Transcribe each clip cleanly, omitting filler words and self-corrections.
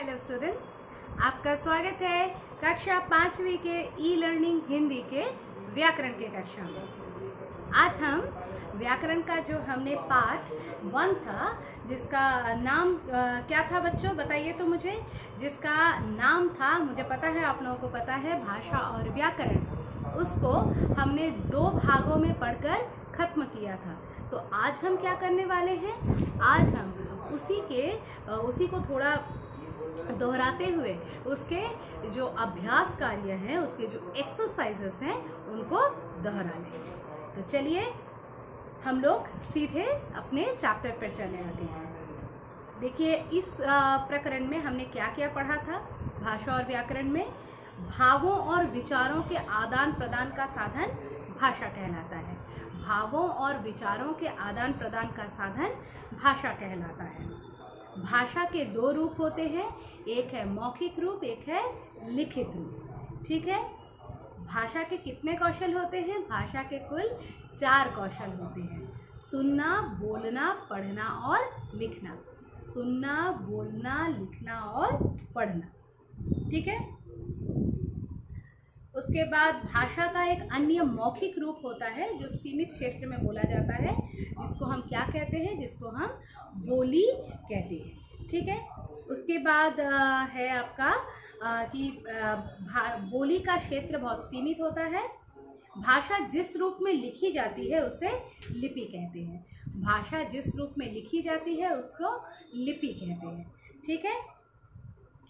Hello students, आपका स्वागत है कक्षा 5वीं के ई लर्निंग हिंदी के व्याकरण के कक्षा में। आज हम व्याकरण का जो हमने पार्ट 1 था, जिसका नाम क्या था बच्चों, बताइए तो मुझे। जिसका नाम था, मुझे पता है आप लोगों को पता है, भाषा और व्याकरण, उसको हमने 2 भागों में पढ़कर खत्म किया था। तो आज हम क्या करने वाले हैं, आज हम उसी को थोड़ा दोहराते हुए उसके जो अभ्यास कार्य हैं, उसके जो एक्सरसाइजेस हैं, उनको दोहरा लेंगे। तो चलिए हम लोग सीधे अपने चैप्टर पर चले आते हैं। देखिए, इस प्रकरण में हमने क्या क्या पढ़ा था। भाषा और व्याकरण में भावों और विचारों के आदान प्रदान का साधन भाषा कहलाता है। भावों और विचारों के आदान प्रदान का साधन भाषा कहलाता है। भाषा के 2 रूप होते हैं, एक है मौखिक रूप, एक है लिखित रूप। ठीक है। भाषा के कितने कौशल होते हैं? भाषा के कुल 4 कौशल होते हैं। सुनना, बोलना, पढ़ना और लिखना। सुनना, बोलना, लिखना और पढ़ना। ठीक है। उसके बाद भाषा का एक अन्य मौखिक रूप होता है जो सीमित क्षेत्र में बोला जाता है, जिसको हम क्या कहते हैं, जिसको हम बोली कहते हैं। ठीक है। उसके बाद है आपका कि बोली का क्षेत्र बहुत सीमित होता है। भाषा जिस रूप में लिखी जाती है उसे लिपि कहते हैं। भाषा जिस रूप में लिखी जाती है उसको लिपि कहते हैं। ठीक है।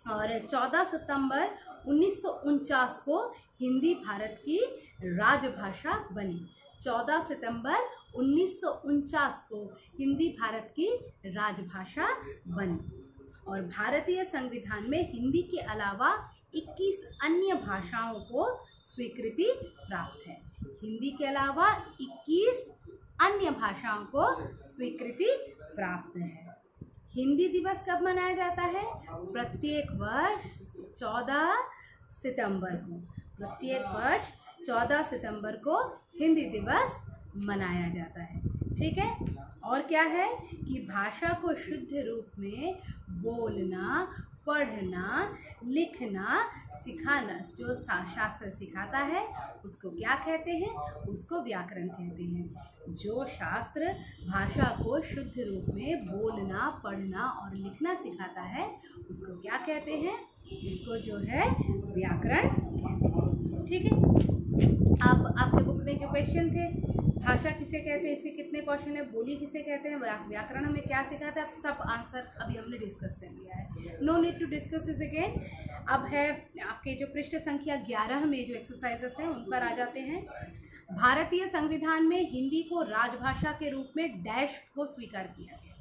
और 14 सितंबर 1949 को हिंदी भारत की राजभाषा बनी। 14 सितंबर 1949 को हिंदी भारत की राजभाषा बनी। और भारतीय संविधान में हिंदी के अलावा 21 अन्य भाषाओं को स्वीकृति प्राप्त है। हिंदी के अलावा 21 अन्य भाषाओं को स्वीकृति प्राप्त है। हिंदी दिवस कब मनाया जाता है? प्रत्येक वर्ष 14 सितंबर को। प्रत्येक वर्ष 14 सितंबर को हिंदी दिवस मनाया जाता है। ठीक है। और क्या है कि भाषा को शुद्ध रूप में बोलना, पढ़ना, लिखना, सिखाना, जो शास्त्र सिखाता है उसको क्या कहते हैं? उसको व्याकरण कहते हैं। जो शास्त्र भाषा को शुद्ध रूप में बोलना, पढ़ना और लिखना सिखाता है उसको क्या कहते हैं? उसको जो है व्याकरण कहते हैं। ठीक है। अब आपके बुक में जो क्वेश्चन थे, भाषा किसे कहते हैं, इसके कितने क्वेश्चन है, बोली किसे कहते हैं, व्याकरण हमें क्या सिखाता है, अब सब आंसर अभी हमने डिस्कस कर लिया है। No need to discuss this again. अब है आपके जो पृष्ठ संख्या 11 में जो एक्सरसाइजेस हैं उन पर आ जाते हैं। भारतीय संविधान में हिंदी को राजभाषा के रूप में डैश को स्वीकार किया गया।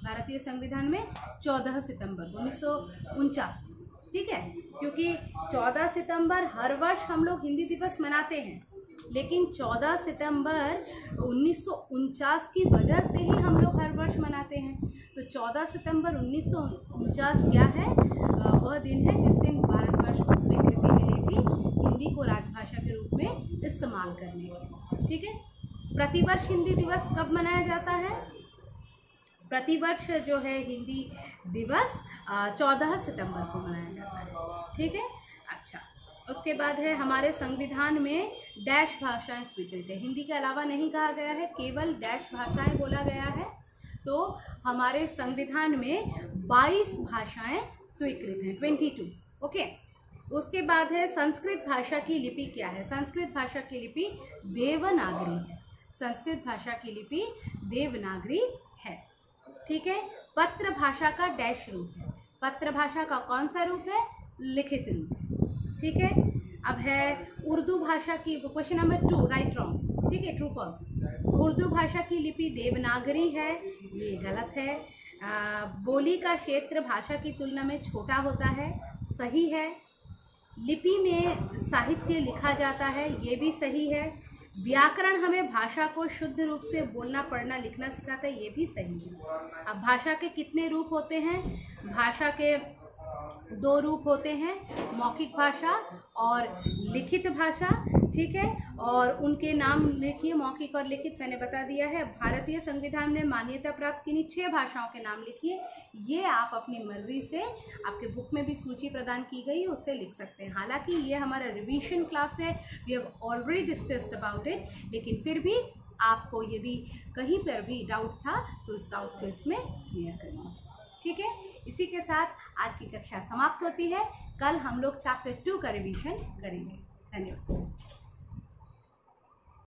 भारतीय संविधान में 14 सितंबर 1949 को। ठीक है। क्योंकि 14 सितंबर हर वर्ष हम लोग हिंदी दिवस मनाते हैं, लेकिन 14 सितंबर 1949 की वजह से ही हम लोग हर वर्ष मनाते हैं। तो 14 सितंबर 1949 क्या है? वह दिन है जिस दिन भारतवर्ष को स्वीकृति मिली थी हिंदी को राजभाषा के रूप में इस्तेमाल करने की। ठीक है। प्रतिवर्ष हिंदी दिवस कब मनाया जाता है? प्रतिवर्ष जो है हिंदी दिवस 14 सितंबर को मनाया जाता है। ठीक है। अच्छा, उसके बाद है हमारे संविधान में डैश भाषाएं स्वीकृत है। हिंदी के अलावा नहीं कहा गया है, केवल डैश भाषाएं बोला गया है। तो हमारे संविधान में 22 भाषाएं स्वीकृत हैं, 22। ओके। उसके बाद है संस्कृत भाषा की लिपि क्या है? संस्कृत भाषा की लिपि देवनागरी है। संस्कृत भाषा की लिपि देवनागरी है। ठीक है। पत्र भाषा का डैश रूप है। पत्र भाषा का कौन सा रूप है? लिखित रूप है। ठीक है। अब है उर्दू भाषा की, क्वेश्चन नंबर 2, राइट रॉन्ग। ठीक है, ट्रू फॉल्स। उर्दू भाषा की लिपि देवनागरी है, ये गलत है। बोली का क्षेत्र भाषा की तुलना में छोटा होता है, सही है। लिपि में साहित्य लिखा जाता है, ये भी सही है। व्याकरण हमें भाषा को शुद्ध रूप से बोलना, पढ़ना, लिखना सिखाता है, ये भी सही है। अब भाषा के कितने रूप होते हैं? भाषा के 2 रूप होते हैं, मौखिक भाषा और लिखित भाषा। ठीक है। और उनके नाम लिखिए, मौखिक और लिखित मैंने बता दिया है। भारतीय संविधान में मान्यता प्राप्त किन्हीं 6 भाषाओं के नाम लिखिए। ये आप अपनी मर्जी से, आपके बुक में भी सूची प्रदान की गई है, उससे लिख सकते हैं। हालांकि ये हमारा रिवीजन क्लास है, we have already discussed about it, लेकिन फिर भी आपको यदि कहीं पर भी डाउट था तो उस डाउट को इसमें क्लियर कर लीजिए, ठीक है। इसी के साथ आज की कक्षा समाप्त होती है। कल हम लोग चैप्टर 2 का रिवीजन करेंगे। धन्यवाद।